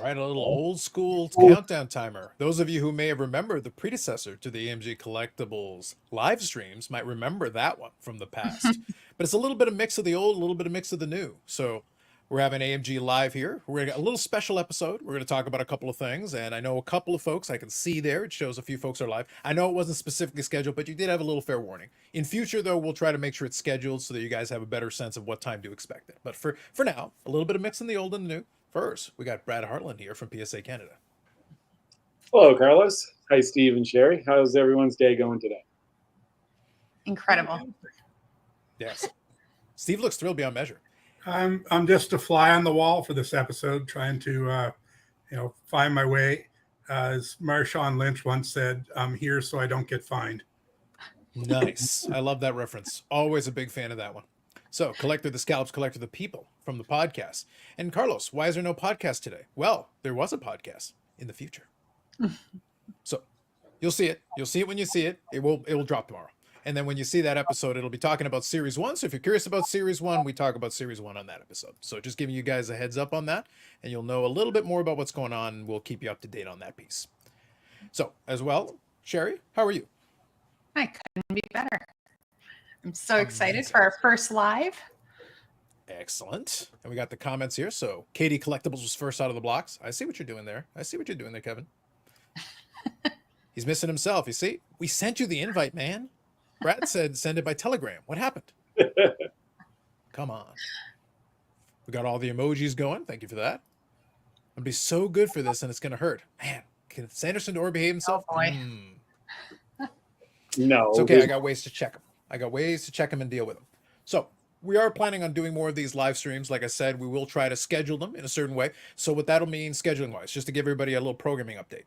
right, a little old school countdown timer. Those of you who may have remembered the predecessor to the AMG Collectibles live streams might remember that one from the past. But it's a little bit of mix of the old, a little bit of mix of the new. So we're having AMG live here. We're going to get a little special episode. We're going to talk about a couple of things. And I know a couple of folks I can see there. It shows a few folks are live. I know it wasn't specifically scheduled, but you did have a little fair warning. In future, though, we'll try to make sure it's scheduled so that you guys have a better sense of what time to expect it. But for now, a little bit of mix in the old and the new. First, we got Brad Hartland here from PSA Canada. Hello, Carlos. Hi, Steve and Sherry. How's everyone's day going today? Incredible. Yes. Steve looks thrilled beyond measure. I'm just a fly on the wall for this episode, trying to find my way. As Marshawn Lynch once said, I'm here so I don't get fined. Nice. I love that reference. Always a big fan of that one. So, Collector the Scalps, Collector the People from the podcast. And Carlos, why is there no podcast today? Well, there was a podcast in the future. So, you'll see it. You'll see it when you see it. It will drop tomorrow. And then when you see that episode, it'll be talking about Series 1. So if you're curious about Series 1, we talk about Series 1 on that episode. So just giving you guys a heads up on that, and you'll know a little bit more about what's going on, and we'll keep you up to date on that piece. So, as well, Sherry, how are you? I couldn't be better. I'm so excited for our first live. Excellent. And we got the comments here. So Katie Collectibles was first out of the blocks. I see what you're doing there. Kevin. He's missing himself. You see? We sent you the invite, man. Brad said send it by telegram. What happened? Come on. We got all the emojis going. Thank you for that. I'm going to be so good for this, and it's going to hurt. Man, can Sanderson Dorr behave himself? Oh, boy. No. It's okay. I got ways to check him. And deal with him. So we are planning on doing more of these live streams. Like I said, we will try to schedule them in a certain way. So what that'll mean scheduling-wise, just to give everybody a little programming update.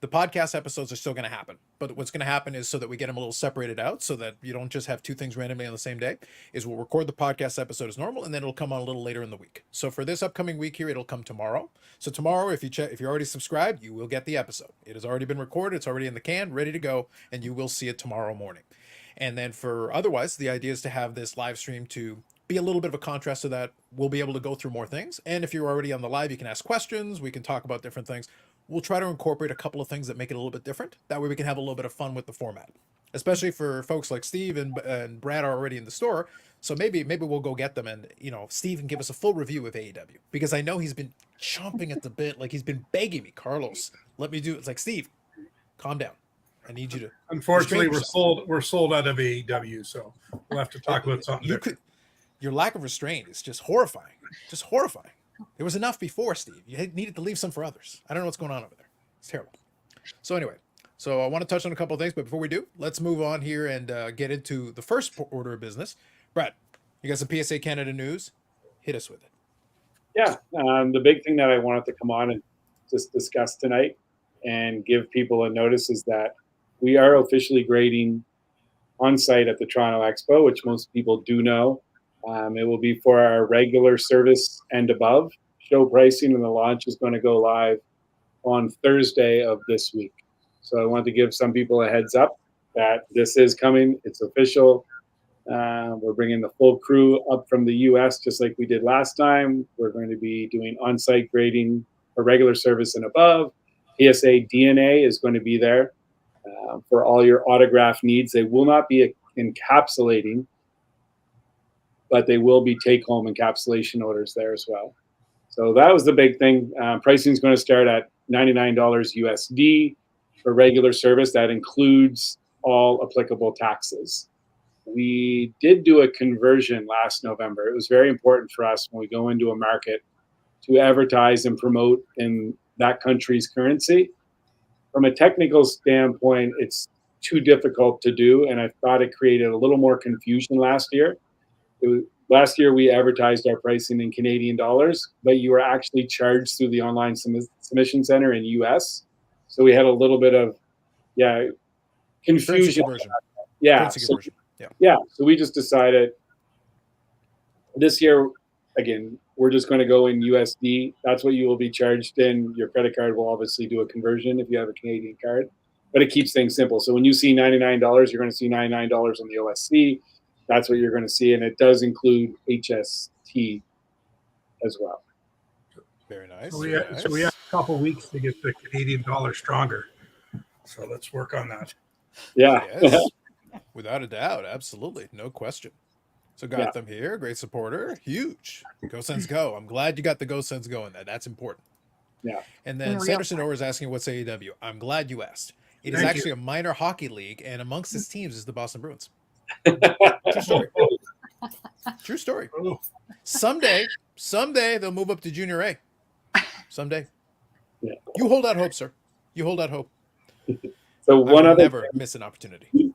The podcast episodes are still going to happen, but what's going to happen is so that we get them a little separated out so that you don't just have two things randomly on the same day, is we'll record the podcast episode as normal, and then it'll come on a little later in the week. So for this upcoming week here, it'll come tomorrow. So tomorrow, if you're already subscribed, you will get the episode. It has already been recorded. It's already in the can, ready to go, and you will see it tomorrow morning. And then for otherwise, the idea is to have this live stream to be a little bit of a contrast to that. We'll be able to go through more things. And if you're already on the live, you can ask questions. We can talk about different things. We'll try to incorporate a couple of things that make it a little bit different. That way we can have a little bit of fun with the format, especially for folks like Steve and Brad are already in the store. So maybe we'll go get them, and Steve can give us a full review of AEW, because I know he's been chomping at the bit. Like, he's been begging me, Carlos, let me do it. It's like, Steve, calm down. I need you to. Unfortunately, we're sold out of AEW, so we'll have to talk about something different. Your lack of restraint is just horrifying. Just horrifying. There was enough before, Steve. You needed to leave some for others. I don't know what's going on over there. It's terrible. So anyway, I want to touch on a couple of things, but before we do, let's move on here and get into the first order of business. Brad, you got some PSA Canada news? Hit us with it. Yeah, the big thing that I wanted to come on and just discuss tonight and give people a notice is that we are officially grading on site at the Toronto Expo, which most people do know. It will be for our regular service and above. Show pricing and the launch is going to go live on Thursday of this week. So I want to give some people a heads up that this is coming. It's official. We're bringing the full crew up from the US just like we did last time. We're going to be doing on-site grading for regular service and above. PSA DNA is going to be there for all your autograph needs. They will not be encapsulating, but they will be take-home encapsulation orders there as well. So that was the big thing. Pricing is going to start at $99 USD for regular service. That includes all applicable taxes. We did do a conversion last November. It was very important for us when we go into a market to advertise and promote in that country's currency. From a technical standpoint, it's too difficult to do, and I thought it created a little more confusion last year. Last year, we advertised our pricing in Canadian dollars, but you were actually charged through the online submission center in US. So we had a little bit of, confusion. So we just decided this year, again, we're just going to go in USD. That's what you will be charged in. Your credit card will obviously do a conversion if you have a Canadian card, but it keeps things simple. So when you see $99, you're going to see $99 on the OSC. That's what you're going to see, and it does include HST as well. Very nice. So we very have, nice. so we have a couple weeks to get the Canadian dollar stronger. So let's work on that. Yeah. Yes, without a doubt, absolutely, no question. So got Yeah. them here. Great supporter. Huge. Go Sens go. I'm glad you got the Go Sens going there. That's important. Yeah. And In then real Sanderson Orr is asking what's AEW. I'm glad you asked. It is Thank you. actually a minor hockey league, and amongst its teams is the Boston Bruins. True story. True story. Oh, Someday they'll move up to Junior A. Someday. Yeah. You hold out hope, sir. You hold out hope. So I one will other never miss an opportunity.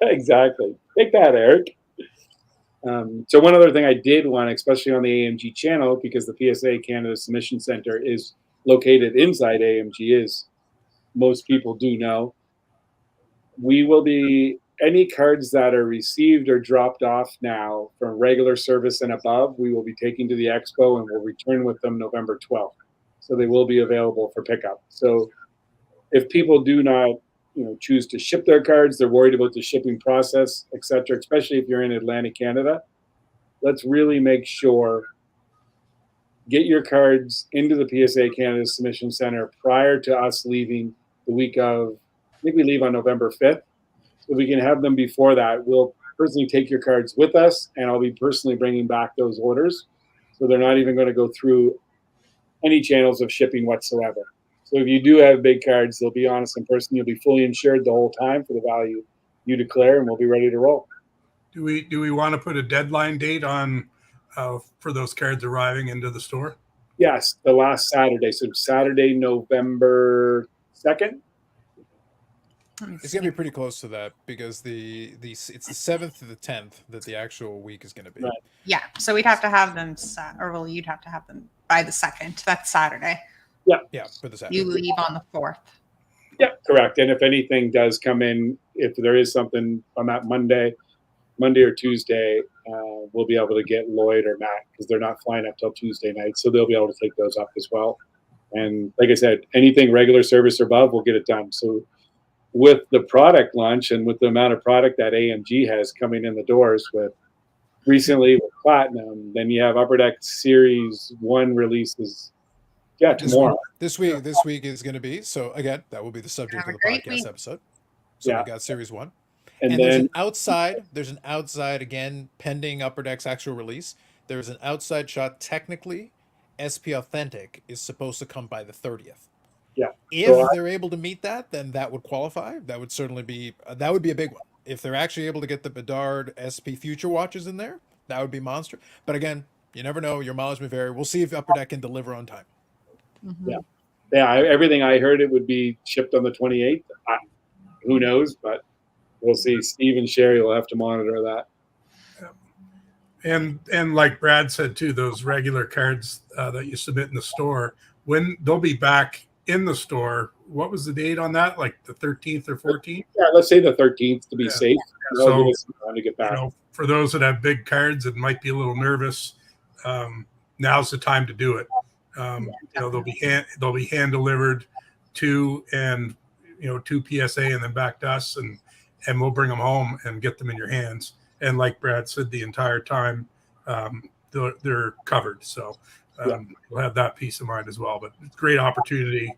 exactly. Take that, Eric. So one other thing I did want, especially on the AMG channel, because the PSA Canada Submission Center is located inside AMG, is most people do know, we will be any cards that are received or dropped off now from regular service and above, we will be taking to the expo and we'll return with them November 12th. So they will be available for pickup. So if people do not, choose to ship their cards, they're worried about the shipping process, et cetera, especially if you're in Atlantic Canada, let's really make sure, get your cards into the PSA Canada Submission Center prior to us leaving the week of, I think we leave on November 5th. So we can have them before that. We'll personally take your cards with us, and I'll be personally bringing back those orders. So they're not even going to go through any channels of shipping whatsoever. So if you do have big cards, they'll be honest in person. You'll be fully insured the whole time for the value you declare, and we'll be ready to roll. do we want to put a deadline date on for those cards arriving into the store? Yes, the last Saturday. So Saturday, November 2nd. It's gonna be pretty close to that because it's the 7th to the 10th that the actual week is gonna be. Right. Yeah. So we'd have to have them you'd have to have them by the 2nd. That's Saturday. Yeah, for the Saturday. You leave on the 4th. Yeah, correct. And if anything does come in, if there is something on that Monday or Tuesday, we'll be able to get Lloyd or Matt because they're not flying up till Tuesday night. So they'll be able to take those up as well. And like I said, anything regular service or above, we'll get it done. So with the product launch and with the amount of product that AMG has coming in the doors with recently with Platinum, then you have Upper Deck Series 1 releases. Yeah, tomorrow. This week is going to be, so again, that will be the subject Have of a the great podcast week. episode. So Yeah. we got Series 1. And There's then an outside, again, pending Upper Deck's actual release. There's an outside shot, technically, SP Authentic is supposed to come by the 30th. Yeah. If So they're able to meet that, then that would qualify. That would certainly be, that would be a big one. If they're actually able to get the Bedard SP Future watches in there, that would be monster. But again, you never know. Your mileage may vary. We'll see if Upper Deck can deliver on time. Mm-hmm. Yeah, everything I heard, it would be shipped on the 28th. Who knows, but we'll see. Steve and Sherry will have to monitor that. And like Brad said too, those regular cards that you submit in the store, when they'll be back in the store, what was the date on that? Like the 13th or 14th? Yeah, let's say the 13th to be Yeah. safe. So, That'll give us some time to get back. For those that have big cards and might be a little nervous, now's the time to do it. They'll be hand delivered to PSA and then back to us, and we'll bring them home and get them in your hands. And like Brad said, the entire time they're covered. So we'll have that peace of mind as well. But it's a great opportunity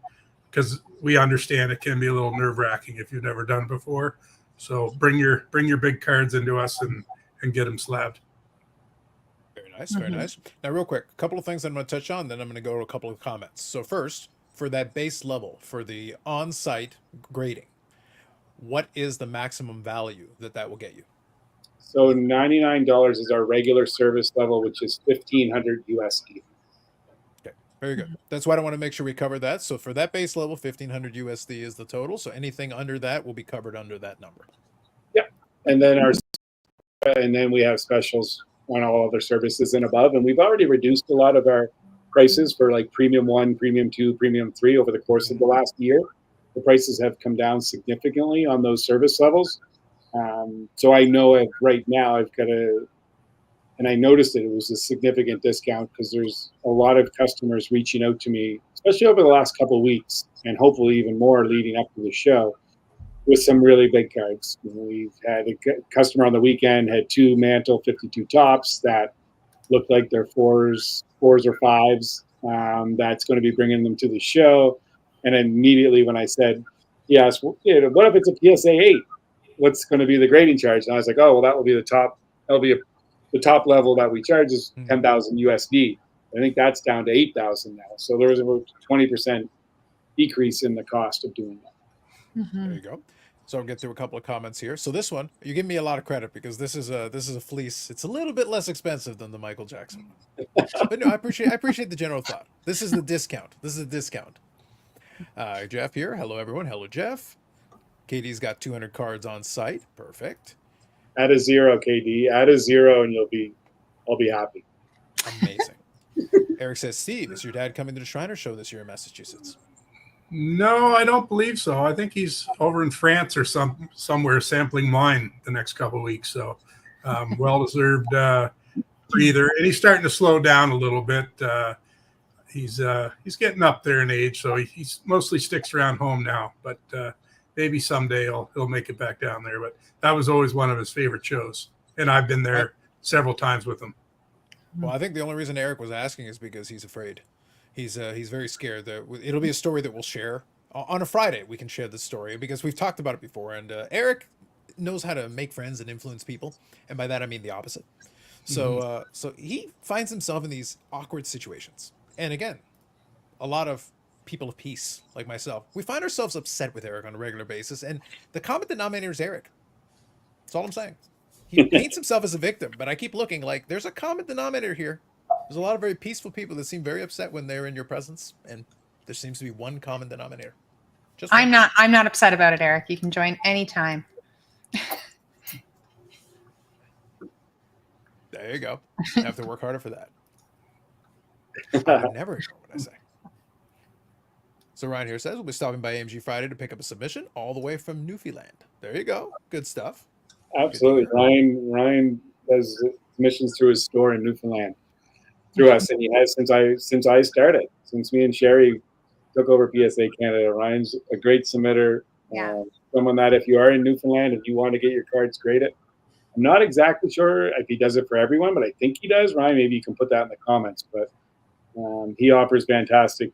because we understand it can be a little nerve wracking if you've never done it before. So bring your big cards into us and get them slabbed. Very nice, very nice. Now, real quick, a couple of things I'm going to touch on, then I'm going to go to a couple of comments. So first, for that base level, for the on-site grading, what is the maximum value that will get you? So $99 is our regular service level, which is $1,500 USD. Okay, very good. That's why I want to make sure we cover that. So for that base level, $1,500 USD is the total. So anything under that will be covered under that number. Yep. And then we have specials on all other services and above. And we've already reduced a lot of our prices for like Premium 1, Premium 2, Premium 3 over the course of the last year. The prices have come down significantly on those service levels. So I know right now I've got and I noticed that it was a significant discount because there's a lot of customers reaching out to me, especially over the last couple of weeks, and hopefully even more leading up to the show, with some really big cards. We've had a customer on the weekend had 2 Mantle 52 tops that looked like they're fours or fives. that's going to be bringing them to the show. And immediately when I said, he asked, well, what if it's a PSA 8? What's going to be the grading charge? And I was like, oh, well, that will be the top. That'll be the top level that we charge is 10,000 USD. I think that's down to 8,000 now. So there was about 20% decrease in the cost of doing that. There you go. So I'll get through a couple of comments here. So this one, you give me a lot of credit because this is a fleece. It's a little bit less expensive than the Michael Jackson one. But no, I appreciate the general thought. This is the discount. This is a discount. Jeff here. Hello everyone. Hello Jeff. KD's got 200 cards on site. Perfect. Add a 0, KD. Add a 0, and I'll be happy. Amazing. Eric says, Steve, is your dad coming to the Shriner Show this year in Massachusetts? No, I don't believe so. I think he's over in France or somewhere sampling wine the next couple of weeks. So well-deserved breather. And he's starting to slow down a little bit. He's getting up there in age, so he mostly sticks around home now. But maybe someday he'll make it back down there. But that was always one of his favorite shows, and I've been there several times with him. Well, I think the only reason Eric was asking is because he's afraid. He's very scared that it'll be a story that we'll share on a Friday. We can share this story because we've talked about it before, and Eric knows how to make friends and influence people, and by that I mean the opposite. So so he finds himself in these awkward situations, and again, a lot of people of peace like myself, we find ourselves upset with Eric on a regular basis, and the common denominator is Eric. That's all I'm saying. He paints himself as a victim, but I keep looking like there's a common denominator here. There's a lot of very peaceful people that seem very upset when they're in your presence, and there seems to be one common denominator. I'm not upset about it, Eric. You can join anytime. There you go. You have to work harder for that. I would never ignore what I say. So Ryan here says we'll be stopping by AMG Friday to pick up a submission all the way from Newfoundland. There you go. Good stuff. Absolutely. Ryan does submissions through his store in Newfoundland through us, and he has since I started. Since me and Sherry took over PSA Canada, Ryan's a great submitter. Yeah. Someone that if you are in Newfoundland and you want to get your cards graded, I'm not exactly sure if he does it for everyone, but I think he does. Ryan, maybe you can put that in the comments. But he offers fantastic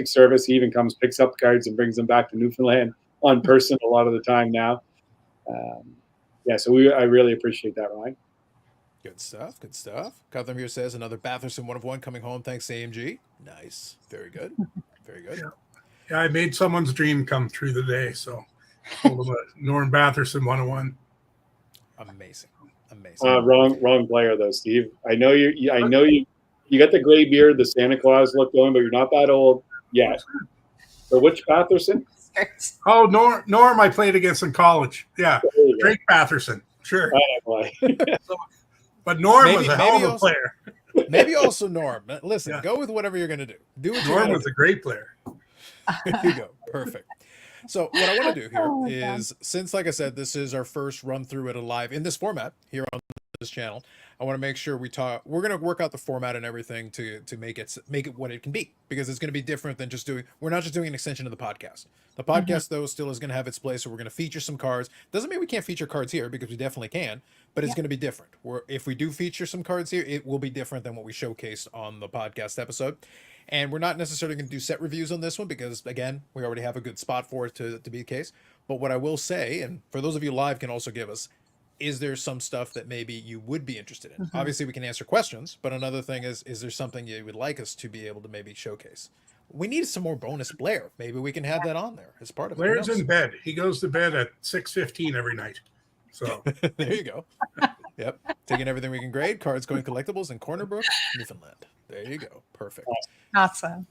service. He even comes, picks up cards, and brings them back to Newfoundland on person a lot of the time now. So I really appreciate that, Ryan. Good stuff. Good stuff. Cutham here says another Batherson 1 of 1 coming home thanks to AMG. Nice. Very good. Very good. Yeah, I made someone's dream come true today. So told him a Norm Batherson 101. Amazing. Amazing. Wrong player though, Steve. I know you got the gray beard, the Santa Claus look going, but you're not that old yet. So which Batherson? Oh, Norm I played against in college. Yeah. Drake Batherson. Sure. But Norm was a hell of a player. Maybe also Norm. Listen, go with whatever you're going to do. Do what Norm was a great player. There you go. Perfect. So what I want to do here is, since, like I said, this is our first run through it live in this format here on this channel, I want to make sure we're going to work out the format and everything to make it what it can be, because it's going to be different than we're not just doing an extension of the podcast. The podcast though still is going to have its place, so we're going to feature some cards. Doesn't mean we can't feature cards here, because we definitely can, but it's going to be different. If we do feature some cards here, it will be different than what we showcased on the podcast episode. And we're not necessarily going to do set reviews on this one because, again, we already have a good spot for it to be the case. But what I will say, and for those of you live can also give us, is there some stuff that maybe you would be interested in? Obviously, we can answer questions, but another thing is there something you would like us to be able to maybe showcase? We need some more bonus Blair. Maybe we can have that on there as part of it. Blair's in bed. He goes to bed at 6:15 every night. So there you go. Yep. Taking everything we can grade. Cards going collectibles in Corner Brook, Newfoundland. There you go. Perfect. Awesome.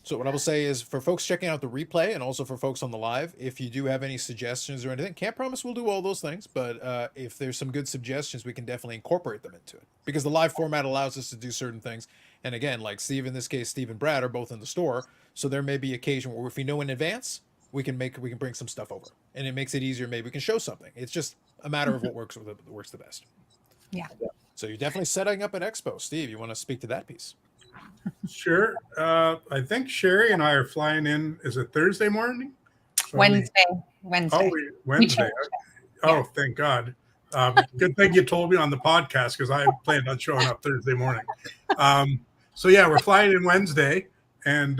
So what I will say is, for folks checking out the replay and also for folks on the live, if you do have any suggestions or anything, can't promise we'll do all those things, but if there's some good suggestions, we can definitely incorporate them into it, because the live format allows us to do certain things. And again, like Steve, in this case, Steve and Brad are both in the store, so there may be occasion where if we know in advance, we can bring some stuff over, and it makes it easier. Maybe we can show something. It's just a matter of what works the best. Yeah. So you're definitely setting up an expo. Steve, you want to speak to that piece? Sure. I think Sherry and I are flying in. Is it Thursday morning? Wednesday. Oh, Yeah. Wednesday. Oh, thank God. Good thing you told me on the podcast, because I planned on showing up Thursday morning. So yeah, we're flying in Wednesday, and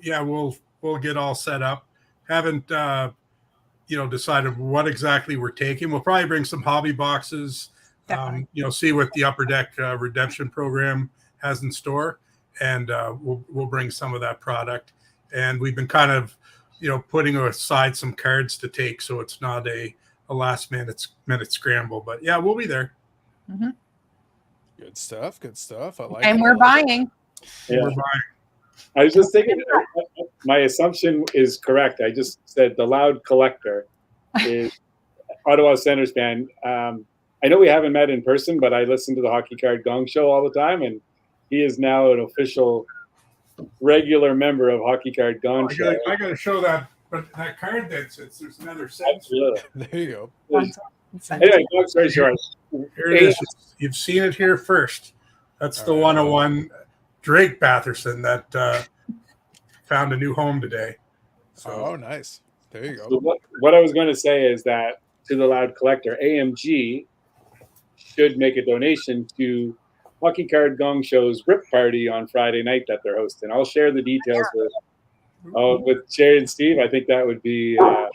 yeah, we'll get all set up. Haven't decided what exactly we're taking. We'll probably bring some hobby boxes. See what the Upper Deck redemption program has in store, and we'll bring some of that product. And we've been kind of putting aside some cards to take, so it's not a last minute scramble. But yeah, we'll be there. Mm-hmm. Good stuff. Good stuff. I like. And it. we're buying. Yeah. We're buying. I was just thinking, my assumption is correct. I just said the Loud Collector is Ottawa Senators fan. I know we haven't met in person, but I listen to the Hockey Card Gong Show all the time, and he is now an official regular member of Hockey Card Gong Show. I got to show that, but that card there's another set. Absolutely. There you go. Anyway, long story short. Here it is. You've seen it here first. That's the 101 Drake Batherson that found a new home today. So. Oh, nice. There you go. So what I was going to say is that to the Loud Collector, AMG should make a donation to Hockey Card Gong Show's Rip Party on Friday night that they're hosting. I'll share the details with Sherry and Steve. I think that would be a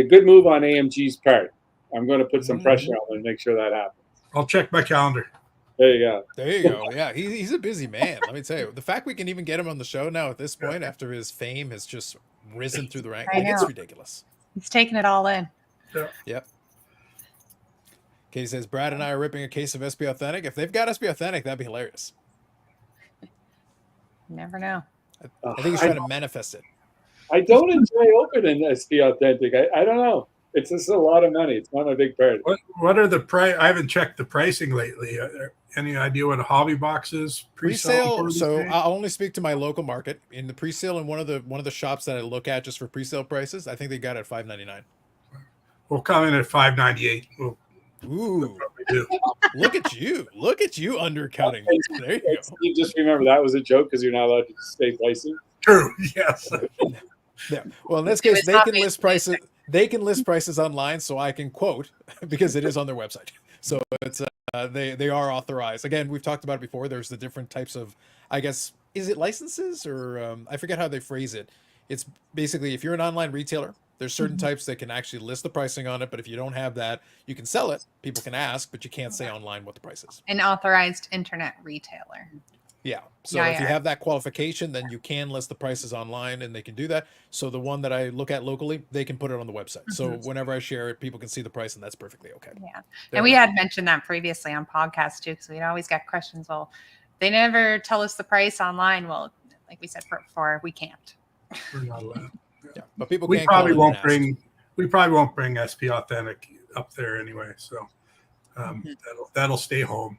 good move on AMG's part. I'm going to put some pressure on them and make sure that happens. I'll check my calendar. There you go. There you go. Yeah, he's a busy man. Let me tell you, the fact we can even get him on the show now at this point, after his fame has just risen through the ranks, it's ridiculous. He's taking it all in. Yeah. Yep. Katie says Brad and I are ripping a case of SB Authentic. If they've got SB Authentic, that'd be hilarious. You never know. I think he's trying to manifest it. I don't enjoy opening SB Authentic. I don't know. It's just a lot of money. It's not my big part. What are the price? I haven't checked the pricing lately. Any idea what a hobby box is? Pre-sale. So I'll only speak to my local market. In the pre-sale in one of the shops that I look at just for pre-sale prices, I think they got it at $5.99. We'll come in at $5.98. Ooh, look at you! Look at you undercutting. There you go. You just remember that was a joke because you're not allowed to say pricing. True. Yes. Yeah. Well, in this case, they can list prices. They can list prices online, so I can quote because it is on their website. So it's they are authorized. Again, we've talked about it before. There's the different types of, I guess, is it licenses or I forget how they phrase it. It's basically if you're an online retailer, there's certain types that can actually list the pricing on it. But if you don't have that, you can sell it. People can ask, but you can't say online what the price is. An authorized internet retailer. Yeah. So if you have that qualification, then you can list the prices online and they can do that. So the one that I look at locally, they can put it on the website. So whenever I share it, people can see the price and that's perfectly okay. Yeah. And we had mentioned that previously on podcasts too, because we'd always get questions. Well, they never tell us the price online. Well, like we said before, we can't. We're not allowed. Yeah. But people We can probably won't bring SP Authentic up there anyway. So that'll stay home.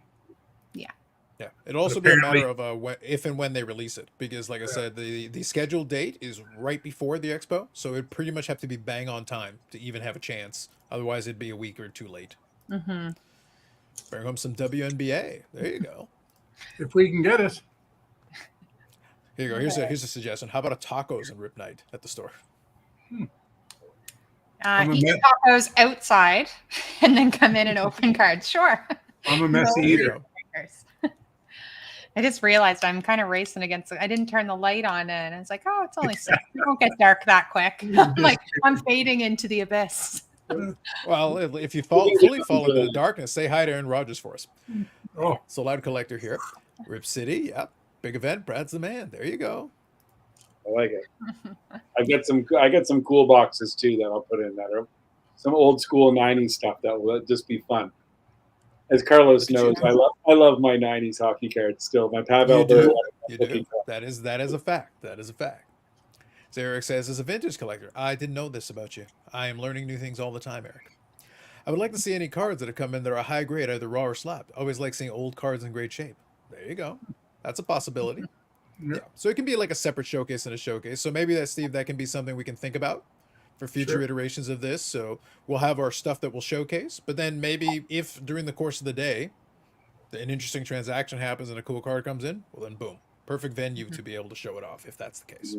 Yeah, it'll also be a matter of if and when they release it, because like I said, the scheduled date is right before the expo, so it pretty much have to be bang on time to even have a chance. Otherwise, it'd be a week or two late. Bring home some WNBA. There you go. If we can get it. Here you go. Here's a suggestion. How about a tacos and rip night at the store? Eat the tacos outside and then come in and open cards. Sure. I'm a messy eater. I just realized I'm kind of racing against it. I didn't turn the light on and it's like, oh, it's only 6. It won't get dark that quick. I'm fading into the abyss. Well, if you fully fall into the darkness, say hi to Aaron Rodgers for us. Oh, So Loud Collector here. Rip City, yep. Big event. Brad's the man. There you go. I like it. I get some cool boxes too that I'll put in that are some old school 90s stuff that will just be fun. As Carlos knows, I love my 90s hockey cards still. My Pavel. You do. That is a fact. That is a fact. So Eric says, as a vintage collector, I didn't know this about you. I am learning new things all the time, Eric. I would like to see any cards that have come in that are high grade, either raw or slapped. Always like seeing old cards in great shape. There you go. That's a possibility. Yeah. So it can be like a separate showcase and a showcase. So maybe that, Steve, that can be something we can think about for future iterations of this. So we'll have our stuff that we'll showcase, but then maybe if during the course of the day, an interesting transaction happens and a cool card comes in, well then boom, perfect venue to be able to show it off if that's the case.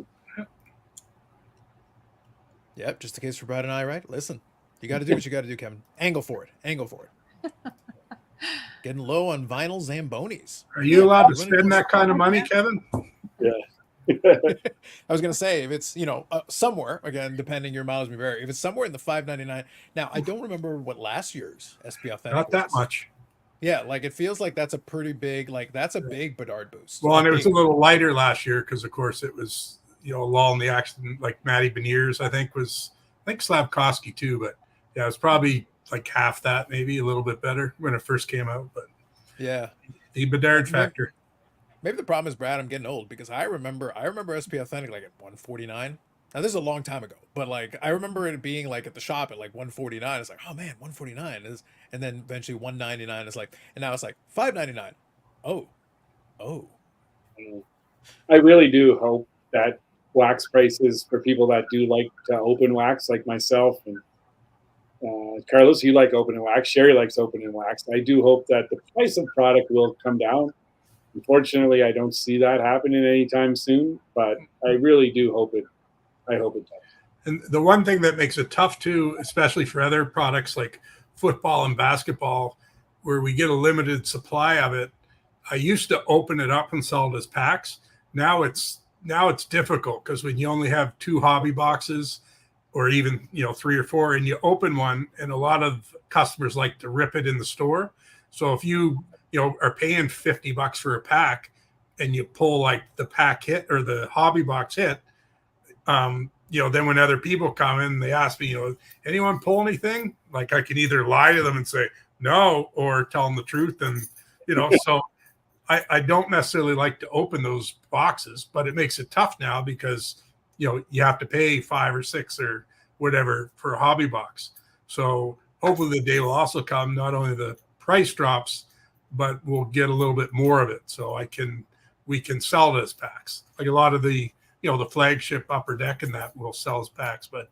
Yep, just the case for Brad and I, right? Listen, you got to do what you got to do, Kevin. Angle for it. getting low on vinyl Zambonis. Are you allowed to Running spend close. that kind of money, Kevin? Yeah. I was gonna say if it's somewhere again, depending your mileage may vary. If it's somewhere in the $5.99. Now I don't remember what last year's SP Authentic Not that was. much. Yeah, like it feels like that's a pretty big, that's a big Bedard boost. Well, and it was a big. little lighter last year because, of course, it was a lull in the action. Like Matty Beniers, I think Slavkovsky too, but yeah, it was probably like half that, maybe a little bit better when it first came out. But Yeah, the Bedard factor. Maybe the problem is, Brad, I'm getting old because I remember SP Authentic like at 149. Now this is a long time ago, but like I remember it being like at the shop at like 149. It's like, oh man, 149 is, and then eventually 199 is like, and now it's like 599. Oh. I really do hope that wax prices for people that do like to open wax, like myself and Carlos, you like open and wax. Sherry likes open and wax. I do hope that the price of product will come down. Unfortunately, I don't see that happening anytime soon, but I really do hope it. I hope it does. And the one thing that makes it tough too, especially for other products like football and basketball, where we get a limited supply of it. I used to open it up and sell it as packs. Now it's difficult because when you only have 2 hobby boxes, or even 3 or 4, and you open one, and a lot of customers like to rip it in the store. So if you are paying $50 for a pack, and you pull like the pack hit or the hobby box hit, then when other people come in, they ask me, anyone pull anything? Like I can either lie to them and say no, or tell them the truth, and so I don't necessarily like to open those boxes, but it makes it tough now because you have to pay 5 or 6 or whatever for a hobby box. So hopefully the day will also come, not only the price drops, but we'll get a little bit more of it. So we can sell it as packs. Like a lot of the, the flagship Upper Deck and that will sell as packs, but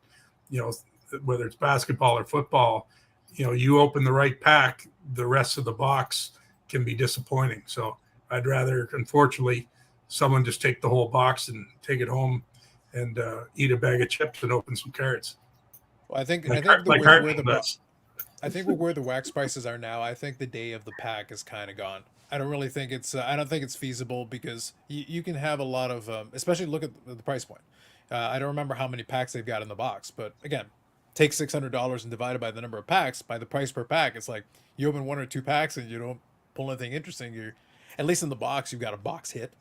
whether it's basketball or football, you open the right pack, the rest of the box can be disappointing. So I'd rather, unfortunately, someone just take the whole box and take it home and eat a bag of chips and open some cards. Well, I think where the wax prices are now, I think the day of the pack is kind of gone. I don't really think it's feasible because you can have a lot of, especially look at the price point. I don't remember how many packs they've got in the box, but again, take $600 and divide it by the number of packs, by the price per pack. It's like you open 1 or 2 packs and you don't pull anything interesting. You're, at least in the box, you've got a box hit,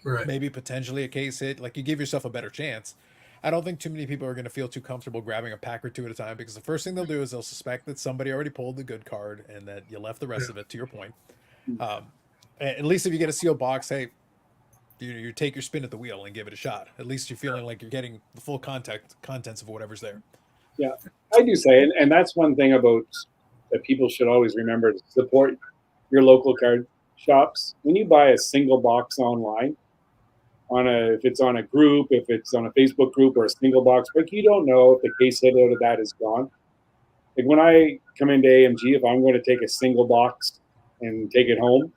right? Maybe potentially a case hit. Like you give yourself a better chance. I don't think too many people are going to feel too comfortable grabbing a pack or 2 at a time because the first thing they'll do is they'll suspect that somebody already pulled the good card and that you left the rest of it, to your point. At least if you get a sealed box, hey, you take your spin at the wheel and give it a shot. At least you're feeling like you're getting the full contents of whatever's there. Yeah, I do say, and that's one thing about that people should always remember to support your local card shops. When you buy a single box online, if it's on a group, if it's on a Facebook group or a single box, but you don't know if the case hit out of that is gone. Like when I come into AMG, if I'm going to take a single box and take it home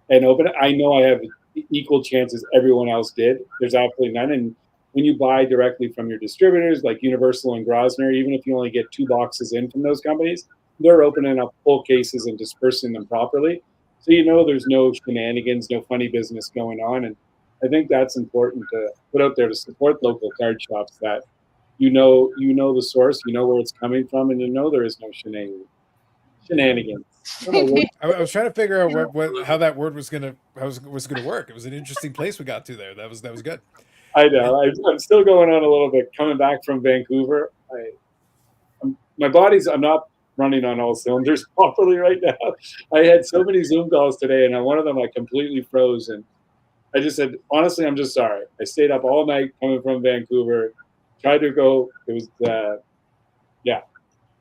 and open it, I know I have equal chances everyone else did. There's absolutely none. And when you buy directly from your distributors like Universal and Grosvenor, even if you only get 2 boxes in from those companies, they're opening up full cases and dispersing them properly. So there's no shenanigans, no funny business going on. And I think that's important to put out there to support local card shops, that you know the source, where it's coming from, and there is no shenanigans. I was trying to figure out how that word was gonna work. It was an interesting place we got to there. That was good. I know. I'm still going on a little bit. Coming back from Vancouver, I'm not running on all cylinders properly right now. I had so many Zoom calls today, and on one of them I completely froze, and I just said, honestly, I'm just sorry. I stayed up all night coming from Vancouver, tried to go. It was,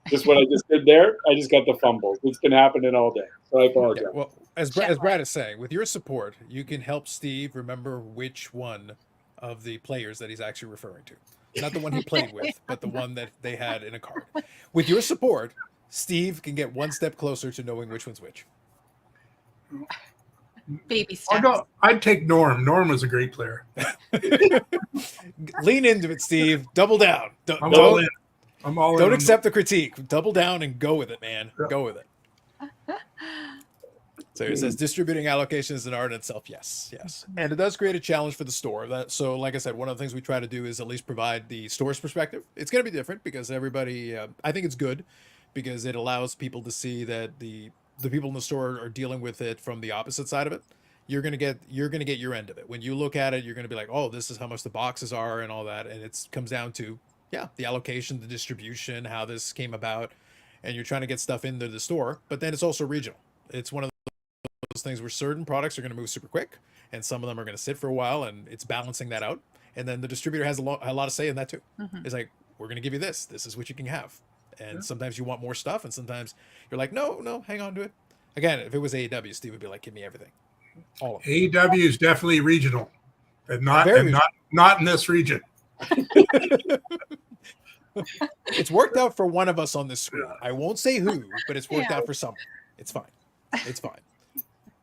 just what I just did there. I just got the fumbles. It's been happening all day, so I apologize. Yeah, well, as Brad is saying, with your support, you can help Steve remember which one of the players that he's actually referring to. Not the one he played with, but the one that they had in a card. With your support, Steve can get 1 step closer to knowing which one's which. Baby steps. No, I'd take Norm. Norm was a great player. Lean into it, Steve. Double down. I'm all in. Don't accept the critique. Double down and go with it, man. Yeah. Go with it. So it says distributing allocations is an art in itself. Yes, yes, and it does create a challenge for the store. So, like I said, one of the things we try to do is at least provide the store's perspective. It's going to be different because everybody. I think it's good because it allows people to see that the people in the store are dealing with it from the opposite side of it. You're gonna get your end of it. When you look at it, you're gonna be like, oh, this is how much the boxes are and all that, and it comes down to the allocation, the distribution, how this came about, and you're trying to get stuff into the store. But then it's also regional. It's one of those things where certain products are going to move super quick and some of them are going to sit for a while, and it's balancing that out. And then the distributor has a lot of say in that too. It's like, we're going to give you this is what you can have, and sometimes you want more stuff and sometimes you're like, no, hang on to it. Again, if it was AEW, Steve would be like, give me everything, all of it. AEW is definitely regional and not in this region. It's worked out for one of us on this screen. I won't say who, but it's worked out for someone. It's fine.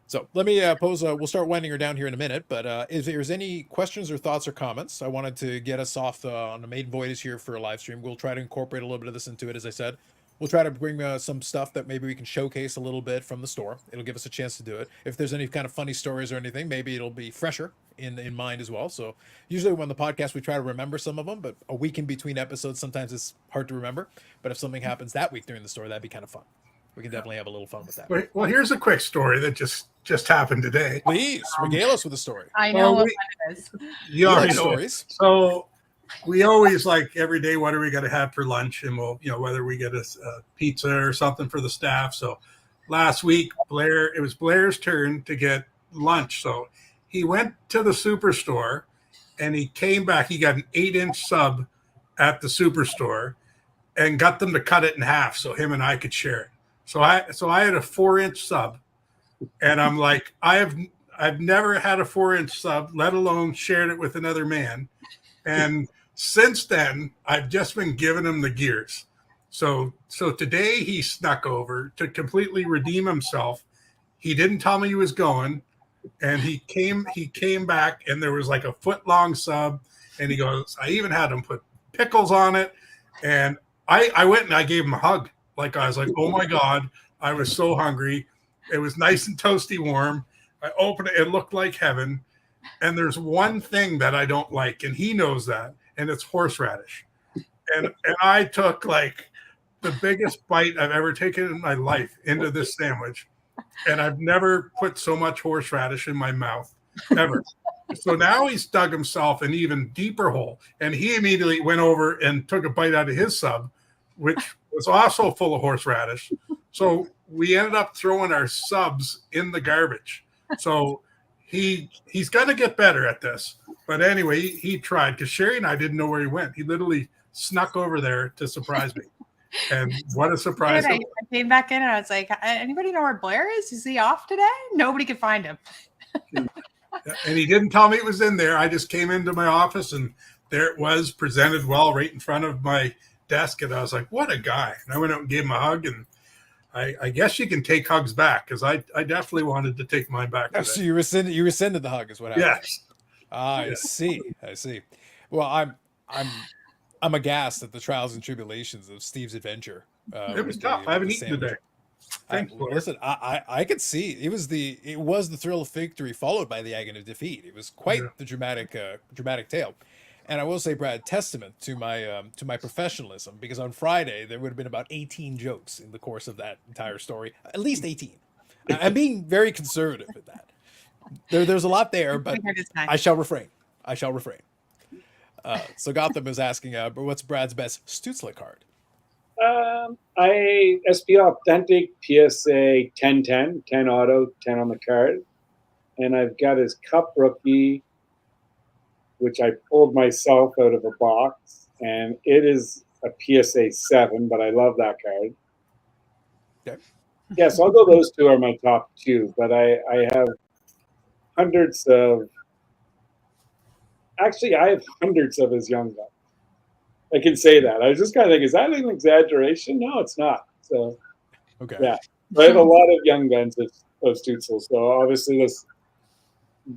So let me pose. We'll start winding her down here in a minute. But if there's any questions or thoughts or comments, I wanted to get us off on the maiden voyage here for a live stream. We'll try to incorporate a little bit of this into it. As I said, we'll try to bring some stuff that maybe we can showcase a little bit from the store. It'll give us a chance to do it. If there's any kind of funny stories or anything, maybe it'll be fresher in mind as well. So usually when the podcast, we try to remember some of them, but a week in between episodes, sometimes it's hard to remember. But if something happens that week during the store, that'd be kind of fun. We can definitely have a little fun with that. Well, here's a quick story that just happened today. Please regale us with a story. I know what it is. You like stories. So we always like every day, what are we going to have for lunch? And we'll, whether we get a pizza or something for the staff. So last week, it was Blair's turn to get lunch. So he went to the superstore and he came back. He got an 8-inch sub at the superstore and got them to cut it in half so him and I could share it. So I had a 4-inch sub, and I'm like, I've never had a 4-inch sub, let alone shared it with another man. And since then, I've just been giving him the gears. So today he snuck over to completely redeem himself. He didn't tell me he was going, and he came back, and there was like a 4-foot sub, and he goes, I even had him put pickles on it, and I went and I gave him a hug. Like, I was like, oh my God, I was so hungry. It was nice and toasty warm. I opened it. It looked like heaven. And there's one thing that I don't like, and he knows that, and it's horseradish. And I took like the biggest bite I've ever taken in my life into this sandwich. And I've never put so much horseradish in my mouth, ever. So now he's dug himself an even deeper hole. And he immediately went over and took a bite out of his sub, which was also full of horseradish. So we ended up throwing our subs in the garbage. So he's going to get better at this. But anyway, he tried, because Sherry and I didn't know where he went. He literally snuck over there to surprise me. And what a surprise. I came back in and I was like, anybody know where Blair is? Is he off today? Nobody could find him. And he didn't tell me it was in there. I just came into my office and there it was, presented well right in front of my desk. And I was like, what a guy. And I went out and gave him a hug. And I guess you can take hugs back, because I definitely wanted to take mine back today. So you rescinded the hug is what happened. Yes. I see. Well, I'm aghast at the trials and tribulations of Steve's adventure. It was tough. I haven't eaten today. Listen, I could see it was the thrill of victory followed by the agony of defeat. It was quite the dramatic tale. And I will say, Brad, testament to my professionalism, because on Friday there would have been about 18 jokes in the course of that entire story, at least 18. I'm being very conservative with that. There's a lot there, but I shall refrain. So Gotham is asking, what's Brad's best Stutzla card? I SP Authentic PSA 1010, 10 auto, 10 on the card. And I've got his Cup rookie, which I pulled myself out of a box. And it is a PSA 7, but I love that card. Okay. Yeah, so I'll go those two are my top two. But I have hundreds of... Actually, I have hundreds of his young guns. I can say that. I was just kind of thinking, is that an exaggeration? No, it's not. So, okay. Yeah. But I have a lot of young guns of Stutzel. So obviously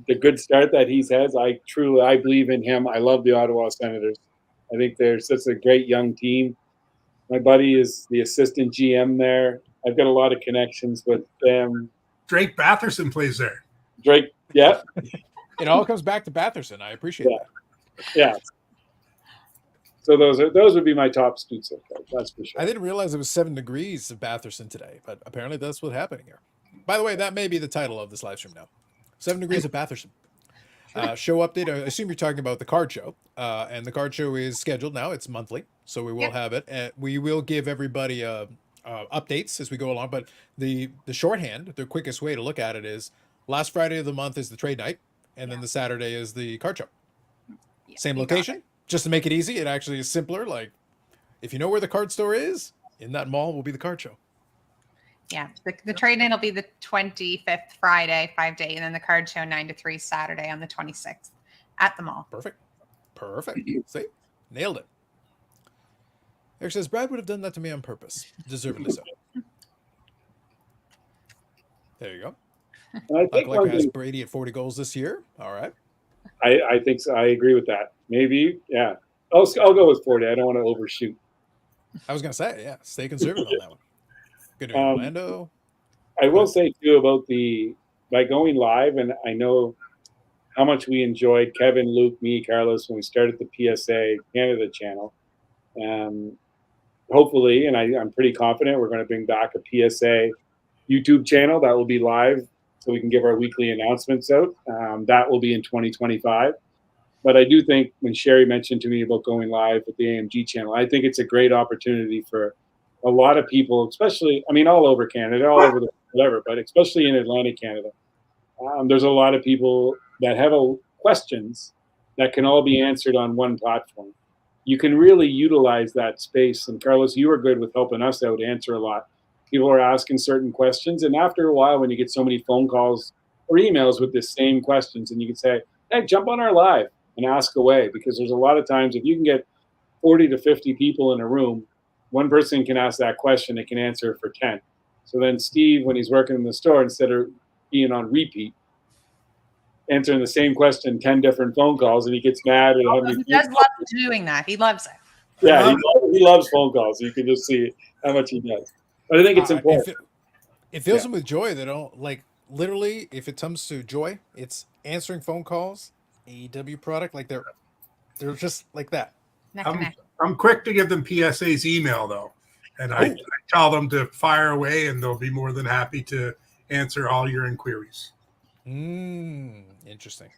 the good start that he's had, I believe in him. I love the Ottawa Senators. I think they're such a great young team. My buddy is the assistant GM there. I've got a lot of connections with them. Drake Batherson plays there. Drake, yeah, It all comes back to Batherson. I appreciate Yeah. that. yeah. So those would be my top Stutzer cards. That's for sure. I didn't realize it was 7 degrees of Batherson today, but apparently that's what's happening here. By the way, that may be the title of this live stream now. 7 degrees of Batherson. Show update. I assume you're talking about the card show, and the card show is scheduled now. It's monthly, so we will have it. And we will give everybody updates as we go along. But the shorthand, the quickest way to look at it is last Friday of the month is the trade night, and then the Saturday is the card show. Yeah, Same you got location, just to make it easy. It actually is simpler. Like if you know where the card store is, in that mall will be the card show. Yeah, the trade-in will be the 25th Friday, 5 to 8, and then the card show 9 to 3 Saturday on the 26th at the mall. Perfect. See, nailed it. Eric says Brad would have done that to me on purpose, deservedly so. There you go. And I think Collector has Brady at 40 goals this year. All right. I think so. I agree with that. Maybe, yeah. I'll go with 40. I don't want to overshoot. I was gonna say, yeah, stay conservative on that one. Good to Orlando. I will say too about by going live, and I know how much we enjoyed Kevin, Luke, me, Carlos when we started the PSA Canada channel. Hopefully, and I'm pretty confident we're going to bring back a PSA YouTube channel that will be live, so we can give our weekly announcements out. That will be in 2025. But I do think when Sherry mentioned to me about going live with the AMG channel, I think it's a great opportunity for a lot of people, especially, I mean, all over Canada, all over the whatever, but especially in Atlantic Canada. There's a lot of people that have questions that can all be answered on one platform. You can really utilize that space. And Carlos, you were good with helping us out, answer a lot. People are asking certain questions. And after a while, when you get so many phone calls or emails with the same questions, and you can say, hey, jump on our live and ask away. Because there's a lot of times, if you can get 40 to 50 people in a room, one person can ask that question, it can answer for 10. So then Steve, when he's working in the store, instead of being on repeat, answering the same question 10 different phone calls, and he gets mad at how many He does love doing that. He loves it. Yeah, he loves phone calls. You can just see how much he does. But I think it's important. It fills them with joy. They don't like literally. If it comes to joy, it's answering phone calls. AEW product, like they're just like that. I'm quick to give them PSA's email though, and I tell them to fire away, and they'll be more than happy to answer all your inquiries. Interesting.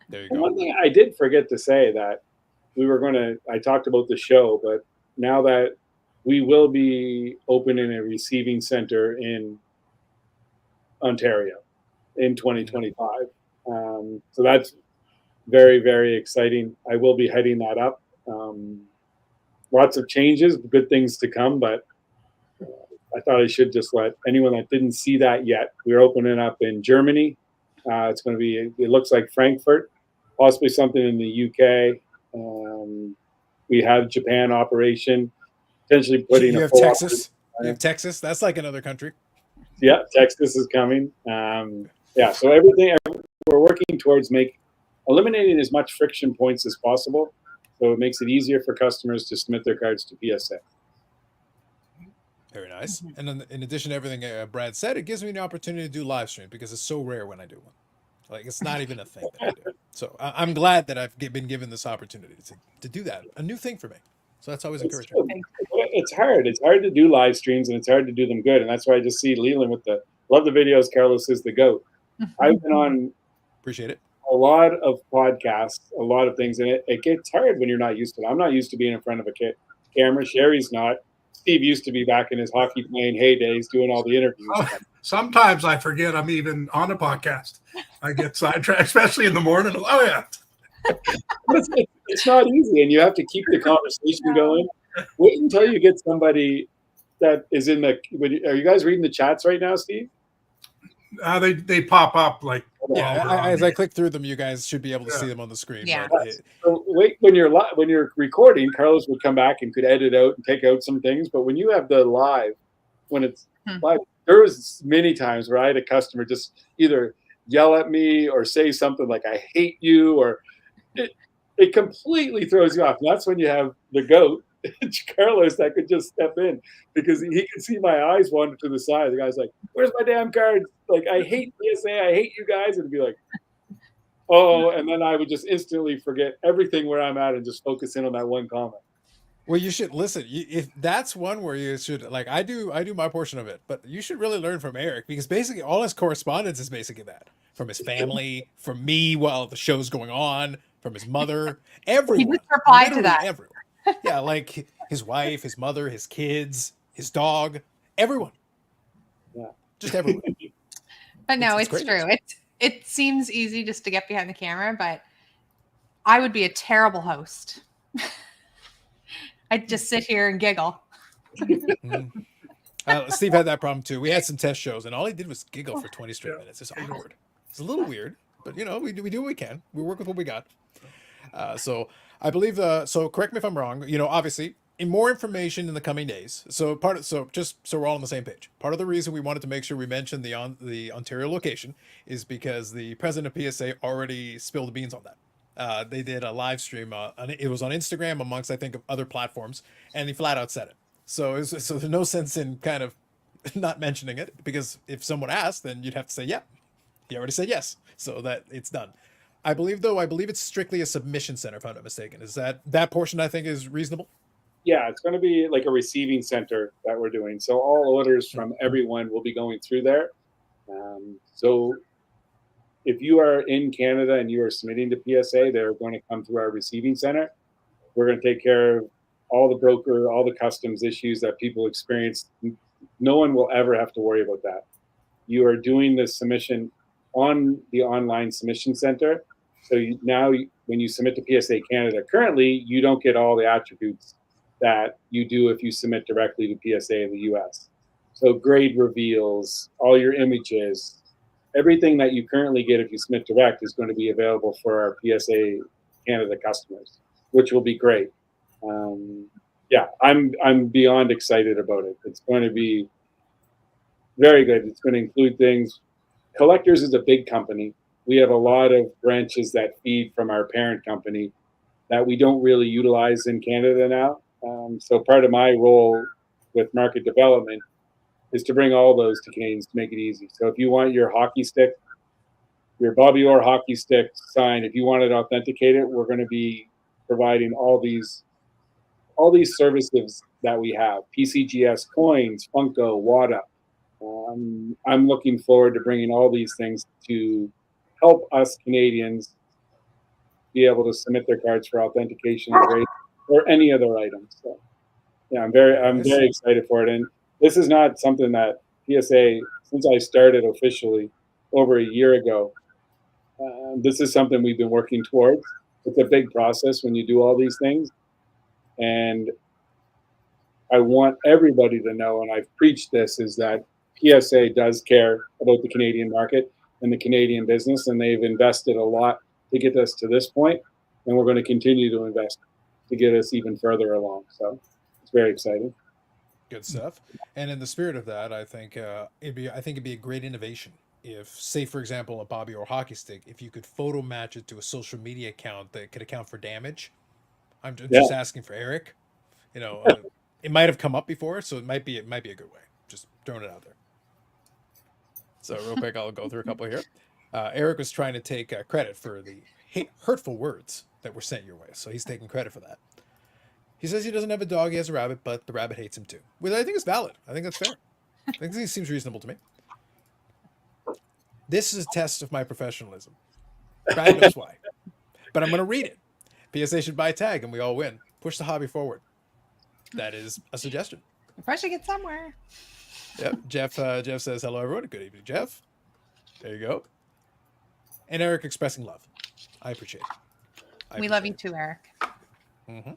There you go. One thing I did forget to say that I talked about the show, but now that we will be opening a receiving center in Ontario in 2025. So that's very, very exciting. I will be heading that up. Lots of changes, good things to come, but I thought I should just let anyone that didn't see that yet. We're opening up in Germany. It's going to be, it looks like Frankfurt, possibly something in the UK. We have Japan operation, potentially putting you have Texas. You have Texas. That's like another country. Yeah, Texas is coming. So everything we're working towards eliminating as much friction points as possible, so it makes it easier for customers to submit their cards to PSA. Very nice. And then in addition to everything Brad said, it gives me an opportunity to do live stream because it's so rare when I do one. Like it's not even a thing that I do. So I'm glad that I've been given this opportunity to do that. A new thing for me. So that's always encouraging. It's hard. It's hard to do live streams, and it's hard to do them good. And that's why I just see Leland with love the videos. Carlos is the GOAT. I've been on appreciate it. A lot of podcasts, a lot of things, and it gets hard when you're not used to it. I'm not used to being in front of a camera. Sherry's not. Steve used to be back in his hockey playing heydays doing all the interviews. Sometimes I forget I'm even on a podcast. I get sidetracked, especially in the morning. Oh, yeah. It's not easy, and you have to keep the conversation going. Wait until you get somebody that is in the – are you guys reading the chats right now, Steve? They pop up like – as I click through them, you guys should be able to see them on the screen. Yeah. So wait, when you're recording, Carlos would come back and could edit out and take out some things. But when you have the live, when it's live, there was many times where I had a customer just either yell at me or say something like "I hate you," or it completely throws you off. And that's when you have the GOAT Carlos that could just step in because he could see my eyes wander to the side. The guy's like, "Where's my damn cards? Like, I hate PSA. I hate you guys." And be like, "Oh," and then I would just instantly forget everything where I'm at and just focus in on that one comment. Well, you should listen. If that's one where you should like, I do my portion of it, but you should really learn from Eric because basically all his correspondence is basically that from his family, from me while the show's going on, from his mother, everyone. He just replied to literally that. Everyone. Yeah, like his wife, his mother, his kids, his dog, everyone. Yeah, just everyone. But no, it's great. true. It seems easy just to get behind the camera, but I would be a terrible host. I'd just sit here and giggle. Steve had that problem too. We had some test shows, and all he did was giggle for 20 straight minutes. It's awkward. It's a little weird, but you know, we do what we can. We work with what we got. So I believe. So correct me if I'm wrong. You know, obviously, more information in the coming days. So just so we're all on the same page. Part of the reason we wanted to make sure we mentioned the Ontario location is because the president of PSA already spilled the beans on that. They did a live stream. It was on Instagram amongst, I think, of other platforms, and he flat out said it. So there's no sense in kind of not mentioning it because if someone asked, then you'd have to say, yeah, he already said yes, so that it's done. I believe it's strictly a submission center, if I'm not mistaken. Is that portion I think is reasonable? Yeah, it's going to be like a receiving center that we're doing. So all orders from everyone will be going through there. So if you are in Canada and you are submitting to PSA, they're going to come through our receiving center. We're going to take care of all the broker, all the customs issues that people experience. No one will ever have to worry about that. You are doing the submission on the online submission center. So when you submit to PSA Canada, currently you don't get all the attributes that you do if you submit directly to PSA in the US. So grade reveals, all your images, everything that you currently get if you submit direct is going to be available for our PSA Canada customers, which will be great. Yeah, I'm beyond excited about it. It's going to be very good. It's going to include things. Collectors is a big company. We have a lot of branches that feed from our parent company that we don't really utilize in Canada now. So part of my role with market development is to bring all those to Canadians to make it easy. So if you want your hockey stick, your Bobby Orr hockey stick signed, if you want it authenticated, we're going to be providing all these services that we have: PCGS coins, Funko, WADA. I'm looking forward to bringing all these things to help us Canadians be able to submit their cards for authentication and grade or any other items. So yeah, I'm very excited for it. And this is not something that PSA, since I started officially over a year ago, this is something we've been working towards. It's a big process when you do all these things. And I want everybody to know, and I've preached this, is that PSA does care about the Canadian market and the Canadian business, and they've invested a lot to get us to this point, and we're going to continue to invest to get us even further along. So it's very exciting. Good stuff. And in the spirit of that, I think it'd be a great innovation if, say, for example, a Bobby Orr hockey stick, if you could photo match it to a social media account that could account for damage. I'm just asking for Eric. You know, it might have come up before, so it might be a good way. Just throwing it out there. So real quick, I'll go through a couple here. Eric was trying to take credit for the hurtful words that were sent your way, so he's taking credit for that. He says he doesn't have a dog, he has a rabbit, but the rabbit hates him too. Which I think is valid. I think that's fair. I think it seems reasonable to me. This is a test of my professionalism. Brad knows why. But I'm going to read it. PSA should buy a tag and we all win. Push the hobby forward. That is a suggestion. We're pushing it somewhere. Yep. Jeff says, hello, everyone. Good evening, Jeff. There you go. And Eric expressing love. I appreciate it. We love you too, Eric. Mm-hmm.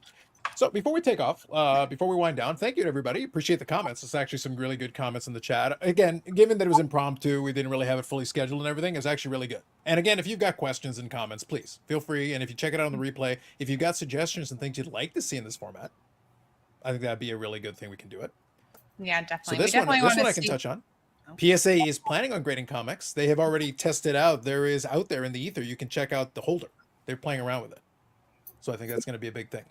So before we take off, before we wind down, thank you to everybody. Appreciate the comments. There's actually some really good comments in the chat. Again, given that it was impromptu, we didn't really have it fully scheduled and everything, it's actually really good. And again, if you've got questions and comments, please feel free. And if you check it out on the replay, if you've got suggestions and things you'd like to see in this format, I think that'd be a really good thing we can do it. Yeah, definitely. So this one I can touch on. PSA is planning on grading comics. They have already tested out. There is out there in the ether. You can check out the holder. They're playing around with it. So I think that's going to be a big thing.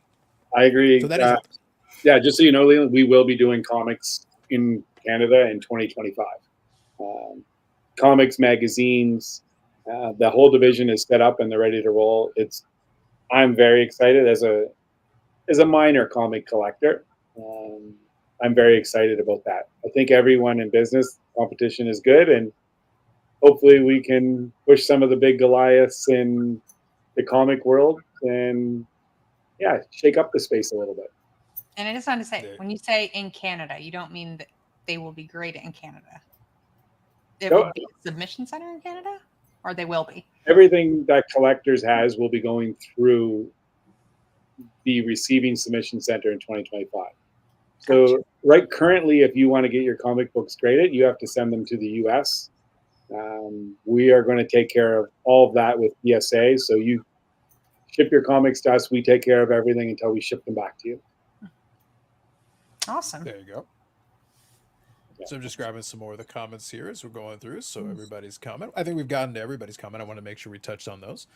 I agree. So that is Yeah, just so you know, Leland, we will be doing comics in Canada in 2025. Comics, magazines, the whole division is set up and they're ready to roll. I'm very excited as a minor comic collector. I'm very excited about that. I think everyone in business competition is good, and hopefully we can push some of the big Goliaths in the comic world and shake up the space a little bit. And I just want to say, Yeah. when you say in Canada, you don't mean that they will be great in Canada. It No. will be a submission center in Canada, or they will be. Everything that Collectors has will be going through the receiving submission center in 2025. So Gotcha. right currently, if you want to get your comic books graded, you have to send them to the US. We are going to take care of all of that with PSA. So you ship your comics to us. We take care of everything until we ship them back to you. Awesome. There you go. So I'm just grabbing some more of the comments here as we're going through. So everybody's comment. I think we've gotten to everybody's comment. I want to make sure we touched on those.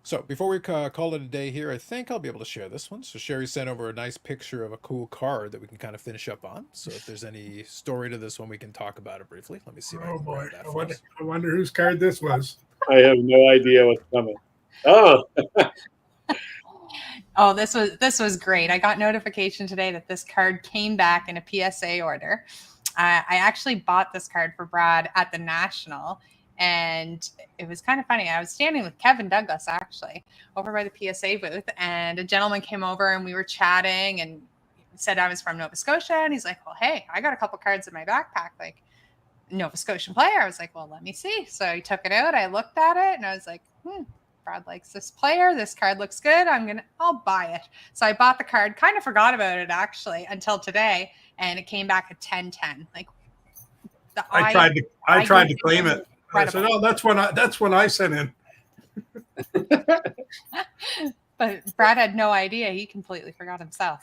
So before we call it a day here, I think I'll be able to share this one. So Sherry sent over a nice picture of a cool card that we can kind of finish up on. So if there's any story to this one, we can talk about it briefly. Let me see if I Oh can boy, grab that for us. I wonder whose card this was. I have no idea what's coming. Oh, Oh, this was great. I got notification today that this card came back in a PSA order. I actually bought this card for Brad at the National, and it was kind of funny. I was standing with Kevin Douglas actually over by the PSA booth, and a gentleman came over and we were chatting and said I was from Nova Scotia, and he's like, "Well, hey, I got a couple cards in my backpack, like Nova Scotian player." I was like, "Well, let me see." So he took it out. I looked at it, and I was like, Brad likes this player. This card looks good. I'll buy it. So I bought the card, kind of forgot about it actually until today. And it came back at 10-10. Like I tried to claim it. I said, "Oh, that's when I sent in." But Brad had no idea. He completely forgot himself.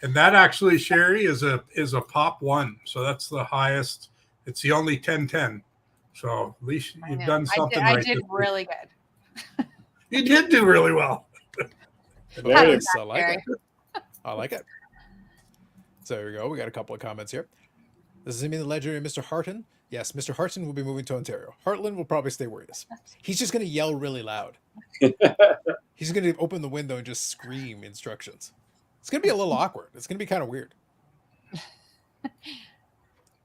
And that actually, Sherry, is a pop one. So that's the highest. It's the only 10-10. So at least you've done something right. I did really good. You did do really well. Nice. I like it. I like it. So there we go. We got a couple of comments here. Does this mean the legendary Mr. Harton? Yes, Mr. Harton will be moving to Ontario. Heartland will probably stay where he is. He's just going to yell really loud. He's going to open the window and just scream instructions. It's going to be a little awkward. It's going to be kind of weird.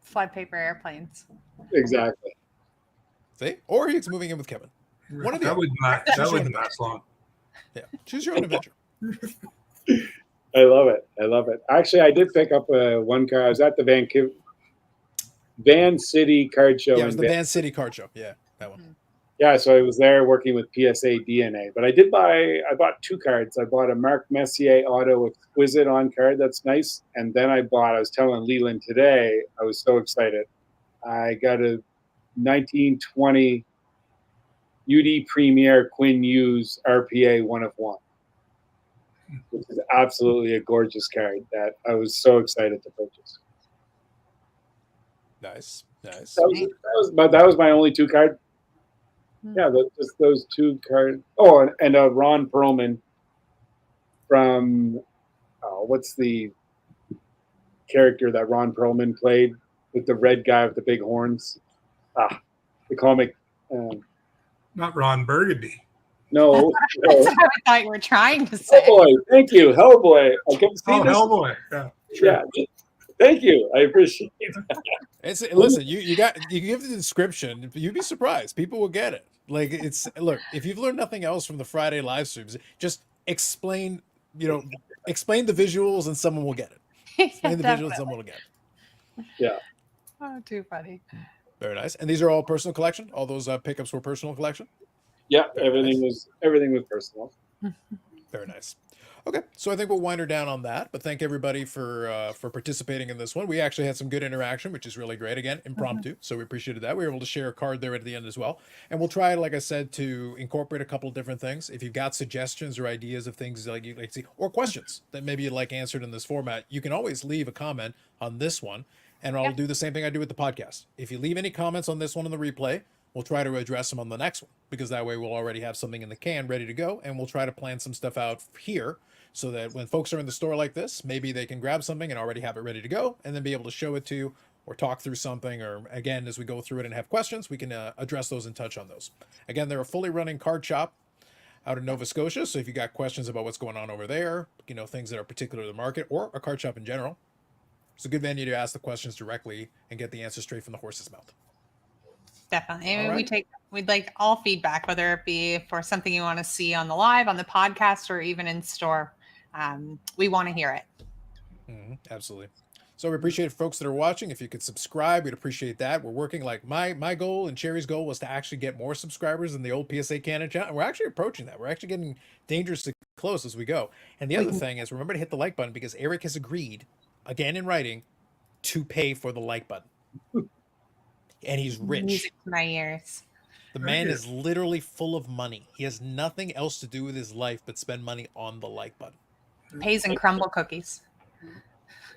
Fly paper airplanes. exactly. See? Or he's moving in with Kevin. One of the That other. wouldn't last long. Yeah. Choose your own adventure. I love it. I love it. Actually, I did pick up one card. I was at the Van City card show. Yeah, it was the Van City card show. Yeah, that one. Yeah, so I was there working with PSA DNA. But I bought two cards. I bought a Marc Messier Auto Exquisite on card. That's nice. And then I was telling Leland today, I was so excited. I got a 1920 UD Premier Quinn Hughes RPA 1 of 1. Which is absolutely a gorgeous card that I was so excited to purchase. Nice. That was my only two card. Yeah, just those two cards. Oh, and Ron Perlman from what's the character that Ron Perlman played with the red guy with the big horns? The comic. Not Ron Burgundy. No. That's what I thought you were trying to say. Hellboy. Thank you, Hellboy. I kept seeing this. Hellboy. Yeah. Sure. Yeah. Thank you. I appreciate that. Listen, you give the description, you'd be surprised. People will get it. Like look, if you've learned nothing else from the Friday live streams, just explain the visuals and someone will get it. Explain the visuals and someone will get it. Yeah. Oh, too funny. Very nice. And these are all personal collection? All those pickups were personal collection? Yeah, everything was personal. Very nice. Okay, so I think we'll wind her down on that. But thank everybody for participating in this one. We actually had some good interaction, which is really great. Again, impromptu, so we appreciated that. We were able to share a card there at the end as well. And we'll try, like I said, to incorporate a couple of different things. If you've got suggestions or ideas of things like you'd like to see, or questions that maybe you'd like answered in this format, you can always leave a comment on this one, and I'll do the same thing I do with the podcast. If you leave any comments on this one in the replay, we'll try to address them on the next one, because that way we'll already have something in the can ready to go, and we'll try to plan some stuff out here so that when folks are in the store like this, maybe they can grab something and already have it ready to go, and then be able to show it to you or talk through something, or again, as we go through it and have questions, we can address those and touch on those. Again, they're a fully running card shop out in Nova Scotia, so if you got questions about what's going on over there, things that are particular to the market or a card shop in general, it's a good venue to ask the questions directly and get the answer straight from the horse's mouth. Definitely. All right. We'd like all feedback, whether it be for something you want to see on the live, on the podcast, or even in store. We want to hear it. Absolutely. So we appreciate folks that are watching. If you could subscribe, we'd appreciate that. We're working, like my goal and Cherry's goal was to actually get more subscribers in the old PSA Canada channel. And we're actually approaching that. We're actually getting dangerously close as we go. And the other thing is, remember to hit the like button, because Eric has agreed, again in writing, to pay for the like button. And he's rich. Music to my ears. The man is literally full of money. He has nothing else to do with his life but spend money on the like button. Pays and crumble cookies.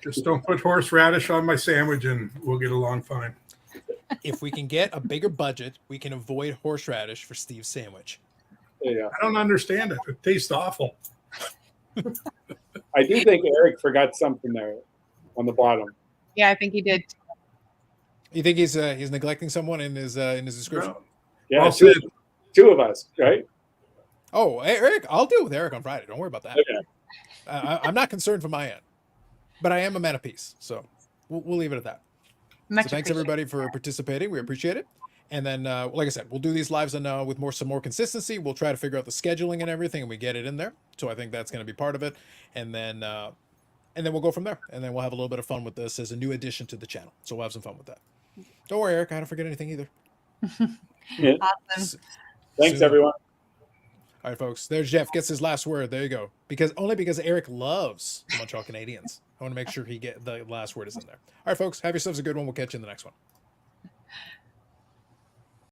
Just don't put horseradish on my sandwich and we'll get along fine. If we can get a bigger budget, we can avoid horseradish for Steve's sandwich. Yeah. I don't understand it. It tastes awful. I do think Eric forgot something there on the bottom. Yeah, I think he did. You think he's neglecting someone in his description? No. Yeah, Well two, said. two of us, right? Oh, hey, Eric, I'll deal with Eric on Friday. Don't worry about that. Okay. I'm not concerned from my end, but I am a man of peace, so we'll leave it at that. Much So thanks everybody for participating. We appreciate it. And then, like I said, we'll do these lives and with some more consistency. We'll try to figure out the scheduling and everything, and we get it in there. So I think that's going to be part of it. And then we'll go from there. And then we'll have a little bit of fun with this as a new addition to the channel. So we'll have some fun with that. Don't worry, Eric. I don't forget anything either. Yeah. Awesome. Thanks, Soon. everyone. All right, folks. There's Jeff. Gets his last word. There you go. Because Eric loves the Montreal Canadiens. I want to make sure the last word is in there. All right, folks. Have yourselves a good one. We'll catch you in the next one.